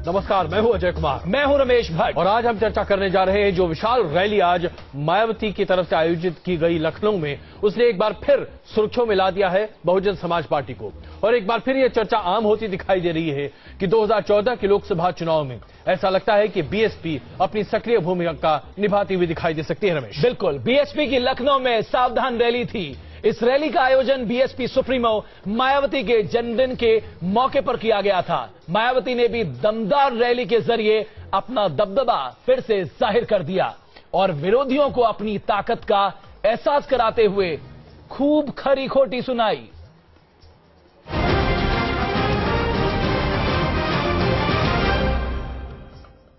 नमस्कार, मैं हूं अजय कुमार। मैं हूं रमेश भट्ट। और आज हम चर्चा करने जा रहे हैं जो विशाल रैली आज मायावती की तरफ से आयोजित की गई लखनऊ में, उसने एक बार फिर सुर्खियों में ला दिया है बहुजन समाज पार्टी को। और एक बार फिर यह चर्चा आम होती दिखाई दे रही है कि 2014 के लोकसभा चुनाव में ऐसा लगता है कि बीएसपी अपनी सक्रिय भूमिका निभाती हुई दिखाई दे सकती है। रमेश, बिल्कुल, बीएसपी की लखनऊ में सावधान रैली थी। इस रैली का आयोजन बीएसपी सुप्रीमो मायावती के जन्मदिन के मौके पर किया गया था। मायावती ने भी दमदार रैली के जरिए अपना दबदबा फिर से जाहिर कर दिया और विरोधियों को अपनी ताकत का एहसास कराते हुए खूब खरी खोटी सुनाई।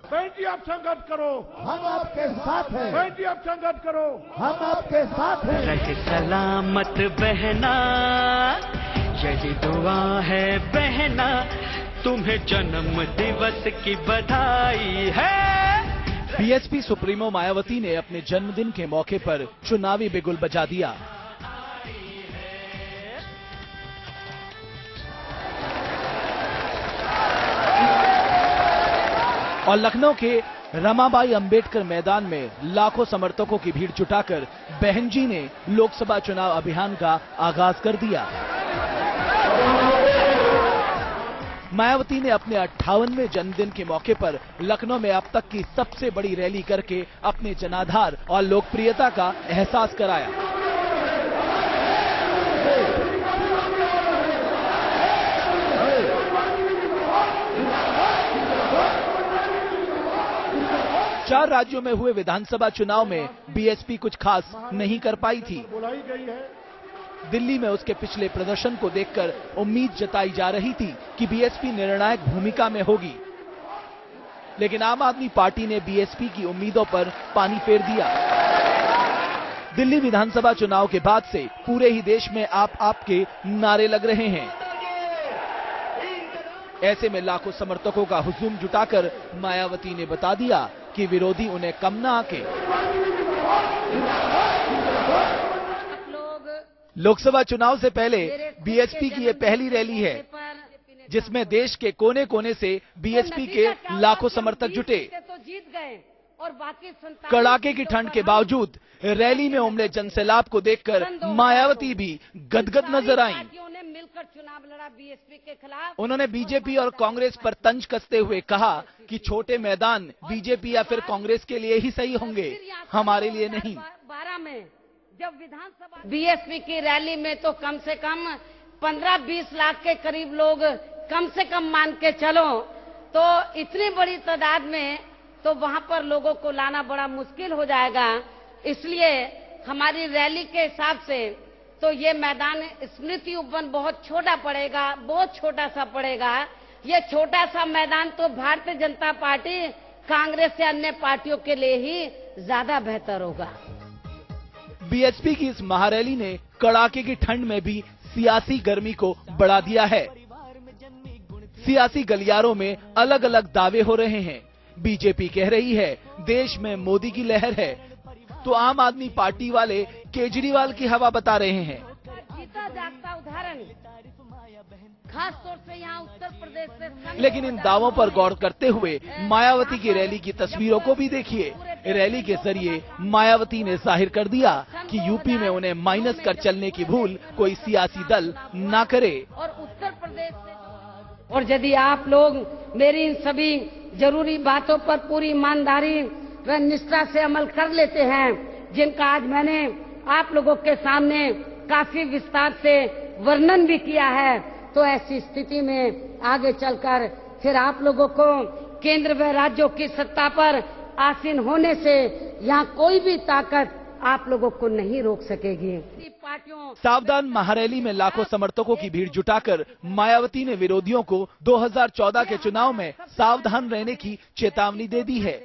बेटी आप संघर्ष करो, हम आपके साथ हैं। बेटी आप संघर्ष करो, हम आपके साथ हैं। रहे सलामत बहना, यही दुआ है बहना, तुम्हें जन्म दिवस की बधाई है। बीएसपी सुप्रीमो मायावती ने अपने जन्मदिन के मौके पर चुनावी बिगुल बजा दिया। और लखनऊ के रमाबाई अंबेडकर मैदान में लाखों समर्थकों की भीड़ जुटाकर बहन जी ने लोकसभा चुनाव अभियान का आगाज कर दिया। मायावती ने अपने 58वें जन्मदिन के मौके पर लखनऊ में अब तक की सबसे बड़ी रैली करके अपने जनाधार और लोकप्रियता का एहसास कराया। चार राज्यों में हुए विधानसभा चुनाव में बीएसपी कुछ खास नहीं कर पाई थी। बुलाई गई है। दिल्ली में उसके पिछले प्रदर्शन को देखकर उम्मीद जताई जा रही थी कि बीएसपी निर्णायक भूमिका में होगी, लेकिन आम आदमी पार्टी ने बीएसपी की उम्मीदों पर पानी फेर दिया। दिल्ली विधानसभा चुनाव के बाद से पूरे ही देश में आप के नारे लग रहे हैं। ऐसे में लाखों समर्थकों का हुजूम जुटाकर मायावती ने बता दिया कि विरोधी उन्हें कम न आके। लोकसभा चुनाव से पहले बीएसपी की ये पहली रैली है जिसमें देश के कोने कोने से बीएसपी के लाखों समर्थक जुटे। और बाकी कड़ाके की ठंड के बावजूद रैली में उमड़े जनसैलाब को देखकर मायावती भी गदगद नजर आईं। मिलकर चुनाव लड़ा बीएसपी के खिलाफ। उन्होंने बीजेपी और कांग्रेस पर तंज कसते हुए कहा कि छोटे मैदान बीजेपी या फिर कांग्रेस के लिए ही सही होंगे, हमारे लिए नहीं। 12 में जब विधानसभा बीएसपी की रैली में तो कम से कम 15-20 लाख के करीब लोग कम से कम मान के चलो, तो इतनी बड़ी तादाद में तो वहां पर लोगों को लाना बड़ा मुश्किल हो जाएगा। इसलिए हमारी रैली के हिसाब से तो ये मैदान स्मृति उपवन बहुत छोटा पड़ेगा, बहुत छोटा सा पड़ेगा। ये छोटा सा मैदान तो भारतीय जनता पार्टी, कांग्रेस या अन्य पार्टियों के लिए ही ज्यादा बेहतर होगा। बीएसपी की इस महारैली ने कड़ाके की ठंड में भी सियासी गर्मी को बढ़ा दिया है। सियासी गलियारों में अलग अलग दावे हो रहे हैं। बीजेपी कह रही है देश में मोदी की लहर है, तो आम आदमी पार्टी वाले केजरीवाल की हवा बता रहे हैं। जीता जागता उदाहरण खास तौर से यहाँ उत्तर प्रदेश से। लेकिन इन दावों पर गौर करते हुए मायावती की रैली की तस्वीरों को भी देखिए। रैली के जरिए मायावती ने जाहिर कर दिया कि यूपी में उन्हें माइनस कर चलने की भूल कोई सियासी दल ना करे। और उत्तर प्रदेश से, और यदि आप लोग मेरी इन सभी जरूरी बातों पर पूरी ईमानदारी व निष्ठा से अमल कर लेते हैं, जिनका आज मैंने आप लोगों के सामने काफी विस्तार से वर्णन भी किया है, तो ऐसी स्थिति में आगे चलकर फिर आप लोगों को केंद्र व राज्यों की सत्ता पर आसीन होने से यहाँ कोई भी ताकत आप लोगों को नहीं रोक सकेगी। पार्टियों सावधान महारैली में लाखों समर्थकों की भीड़ जुटाकर मायावती ने विरोधियों को 2014 के चुनाव में सावधान रहने की चेतावनी दे दी है।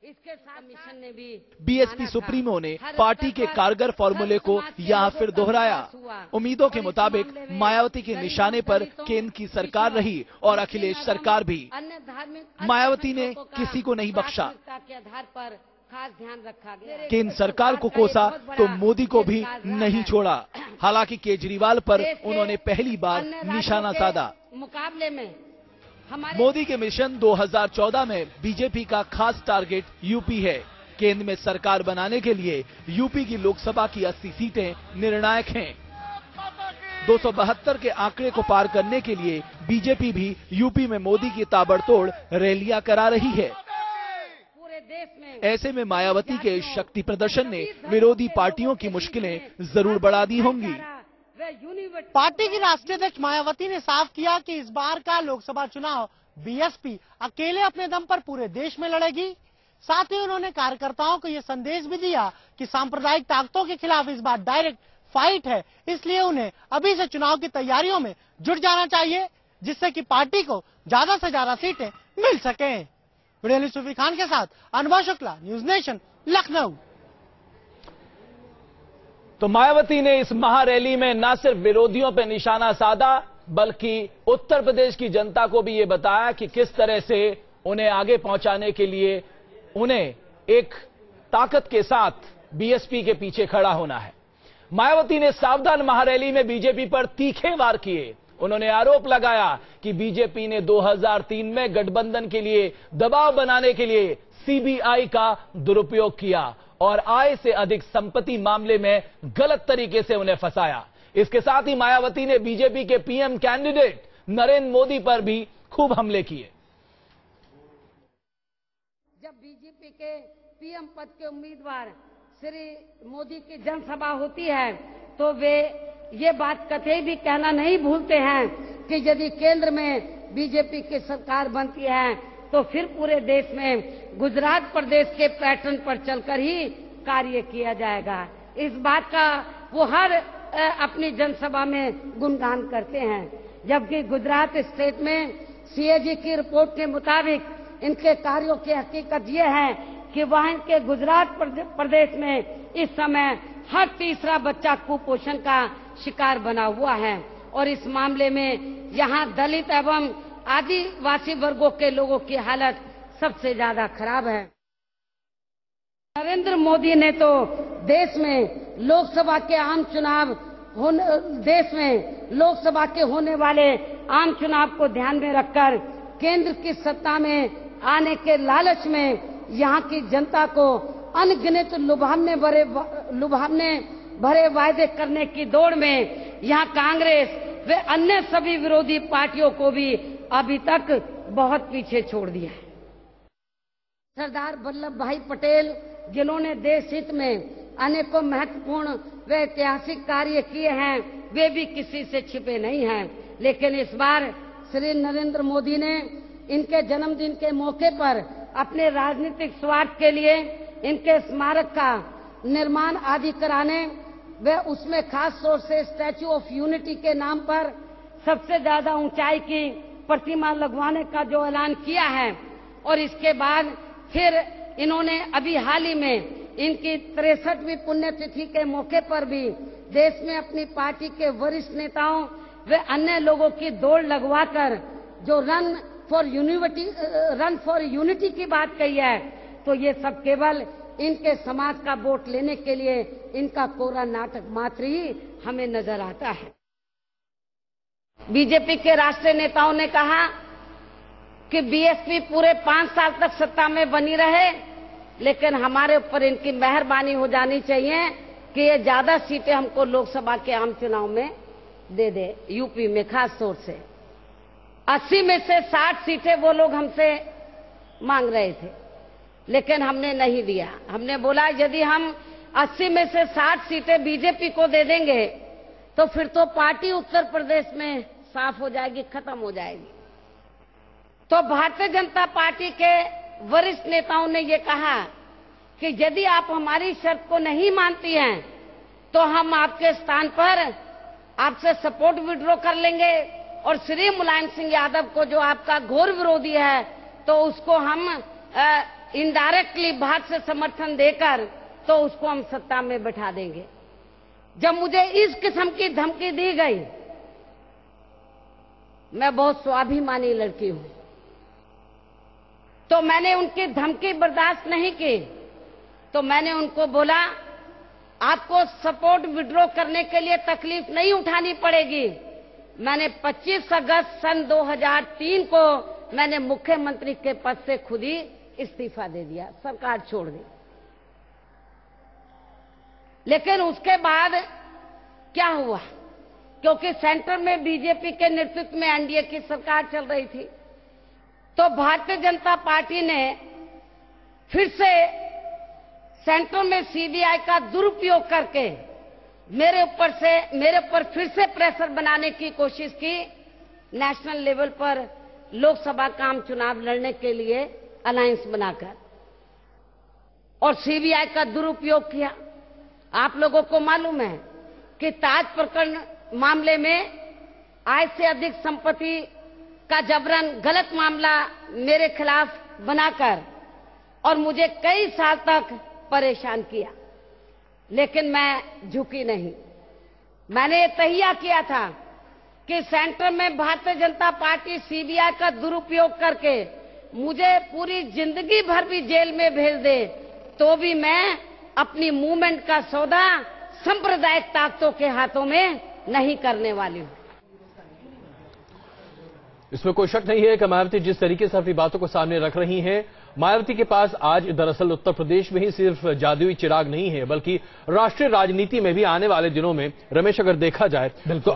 इसके साथ मिशन ने भी बीएसपी सुप्रीमो ने पार्टी के कारगर फॉर्मूले को यहाँ फिर दोहराया। उम्मीदों के मुताबिक मायावती के निशाने पर केंद्र की सरकार रही और अखिलेश सरकार भी। मायावती ने किसी को नहीं बख्शा। के आधार पर खास ध्यान रखा गया। केंद्र सरकार को कोसा तो मोदी को भी नहीं छोड़ा। हालांकि केजरीवाल पर उन्होंने पहली बार निशाना साधा। मुकाबले में मोदी के मिशन 2014 में बीजेपी का खास टारगेट यूपी है। केंद्र में सरकार बनाने के लिए यूपी की लोकसभा की 80 सीटें निर्णायक हैं। 272 के आंकड़े को पार करने के लिए बीजेपी भी यूपी में मोदी की ताबड़तोड़ रैलियां करा रही है। पूरे देश में ऐसे में मायावती के शक्ति प्रदर्शन ने विरोधी पार्टियों की मुश्किलें जरूर बढ़ा दी होंगी। पार्टी की राष्ट्रीय अध्यक्ष मायावती ने साफ किया कि इस बार का लोकसभा चुनाव बीएसपी अकेले अपने दम पर पूरे देश में लड़ेगी। साथ ही उन्होंने कार्यकर्ताओं को यह संदेश भी दिया कि सांप्रदायिक ताकतों के खिलाफ इस बार डायरेक्ट फाइट है, इसलिए उन्हें अभी से चुनाव की तैयारियों में जुट जाना चाहिए, जिससे कि पार्टी को ज्यादा से ज्यादा सीटें मिल सकें। वीडियो जर्नलिस्ट सूफी खान के साथ अनुभव शुक्ला, न्यूज नेशन, लखनऊ। तो मायावती ने इस महारैली में न सिर्फ विरोधियों पर निशाना साधा, बल्कि उत्तर प्रदेश की जनता को भी ये बताया कि किस तरह से उन्हें आगे पहुंचाने के लिए उन्हें एक ताकत के साथ बीएसपी के पीछे खड़ा होना है। मायावती ने सावधान महारैली में बीजेपी पर तीखे वार किए। उन्होंने आरोप लगाया कि बीजेपी ने 2003 में गठबंधन के लिए दबाव बनाने के लिए सीबीआई का दुरुपयोग किया और आय से अधिक संपत्ति मामले में गलत तरीके से उन्हें फंसाया। इसके साथ ही मायावती ने बीजेपी के पीएम कैंडिडेट नरेंद्र मोदी पर भी खूब हमले किए। जब बीजेपी के पीएम पद के उम्मीदवार श्री मोदी की जनसभा होती है तो वे ये बात कतई भी कहना नहीं भूलते हैं कि यदि केंद्र में बीजेपी की सरकार बनती है तो फिर पूरे देश में गुजरात प्रदेश के पैटर्न पर चलकर ही कार्य किया जाएगा। इस बात का वो हर अपनी जनसभा में गुणगान करते हैं, जबकि गुजरात स्टेट में सीएजी की रिपोर्ट के मुताबिक इनके कार्यों की हकीकत ये है कि वहां के गुजरात प्रदेश में इस समय हर तीसरा बच्चा कुपोषण का शिकार बना हुआ है और इस मामले में यहां दलित एवं आदिवासी वर्गों के लोगों की हालत सबसे ज्यादा खराब है। नरेंद्र मोदी ने तो देश में लोकसभा के होने वाले आम चुनाव को ध्यान में रखकर केंद्र की सत्ता में आने के लालच में यहाँ की जनता को अनगिनत लुभावने भरे वायदे करने की दौड़ में यहाँ कांग्रेस व अन्य सभी विरोधी पार्टियों को भी अभी तक बहुत पीछे छोड़ दिया है। सरदार वल्लभ भाई पटेल, जिन्होंने देश हित में अनेकों महत्वपूर्ण व ऐतिहासिक कार्य किए हैं, वे भी किसी से छिपे नहीं हैं। लेकिन इस बार श्री नरेंद्र मोदी ने इनके जन्मदिन के मौके पर अपने राजनीतिक स्वार्थ के लिए इनके स्मारक का निर्माण आदि कराने व उसमें खास तौर से स्टैच्यू ऑफ यूनिटी के नाम पर सबसे ज्यादा ऊंचाई की प्रतिमा लगवाने का जो ऐलान किया है और इसके बाद फिर इन्होंने अभी हाल ही में इनकी 63वीं पुण्यतिथि के मौके पर भी देश में अपनी पार्टी के वरिष्ठ नेताओं व अन्य लोगों की दौड़ लगवाकर जो रन फॉर यूनिटी की बात कही है, तो ये सब केवल इनके समाज का वोट लेने के लिए इनका कोरा नाटक मात्र ही हमें नजर आता है। बीजेपी के राष्ट्रीय नेताओं ने कहा कि बीएसपी पूरे 5 साल तक सत्ता में बनी रहे, लेकिन हमारे ऊपर इनकी मेहरबानी हो जानी चाहिए कि ये ज्यादा सीटें हमको लोकसभा के आम चुनाव में दे दे। यूपी में खास तौर से 80 में से 60 सीटें वो लोग हमसे मांग रहे थे, लेकिन हमने नहीं दिया। हमने बोला यदि हम 80 में से 60 सीटें बीजेपी को दे देंगे तो फिर तो पार्टी उत्तर प्रदेश में साफ हो जाएगी, खत्म हो जाएगी। तो भारतीय जनता पार्टी के वरिष्ठ नेताओं ने ये कहा कि यदि आप हमारी शर्त को नहीं मानती हैं तो हम आपके स्थान पर आपसे सपोर्ट विड्रॉ कर लेंगे और श्री मुलायम सिंह यादव को, जो आपका घोर विरोधी है, तो उसको हम इनडायरेक्टली बाहर से समर्थन देकर तो उसको हम सत्ता में बैठा देंगे। जब मुझे इस किस्म की धमकी दी गई, मैं बहुत स्वाभिमानी लड़की हूं, तो मैंने उनकी धमकी बर्दाश्त नहीं की। तो मैंने उनको बोला आपको सपोर्ट विड्रॉ करने के लिए तकलीफ नहीं उठानी पड़ेगी। मैंने 25 अगस्त सन 2003 को मैंने मुख्यमंत्री के पद से खुद ही इस्तीफा दे दिया, सरकार छोड़ दी। लेकिन उसके बाद क्या हुआ, क्योंकि सेंटर में बीजेपी के नेतृत्व में एनडीए की सरकार चल रही थी, तो भारतीय जनता पार्टी ने फिर से सेंटर में सीबीआई का दुरुपयोग करके मेरे ऊपर फिर से प्रेशर बनाने की कोशिश की। नेशनल लेवल पर लोकसभा का आम चुनाव लड़ने के लिए अलायंस बनाकर, और सीबीआई का दुरुपयोग किया। आप लोगों को मालूम है कि ताज प्रकरण मामले में आय से अधिक संपत्ति का जबरन गलत मामला मेरे खिलाफ बनाकर और मुझे कई साल तक परेशान किया, लेकिन मैं झुकी नहीं। मैंने ये तहिया किया था कि सेंटर में भारतीय जनता पार्टी सीबीआई का दुरुपयोग करके मुझे पूरी जिंदगी भर भी जेल में भेज दे, तो भी मैं अपनी मूवमेंट का सौदा सांप्रदायिक ताकतों के हाथों में नहीं करने वाली हूं। इसमें कोई शक नहीं है कि मायावती जिस तरीके से अपनी बातों को सामने रख रही हैं, मायावती के पास आज दरअसल उत्तर प्रदेश में ही सिर्फ जादुई चिराग नहीं है, बल्कि राष्ट्रीय राजनीति में भी आने वाले दिनों में रमेश अगर देखा जाए तो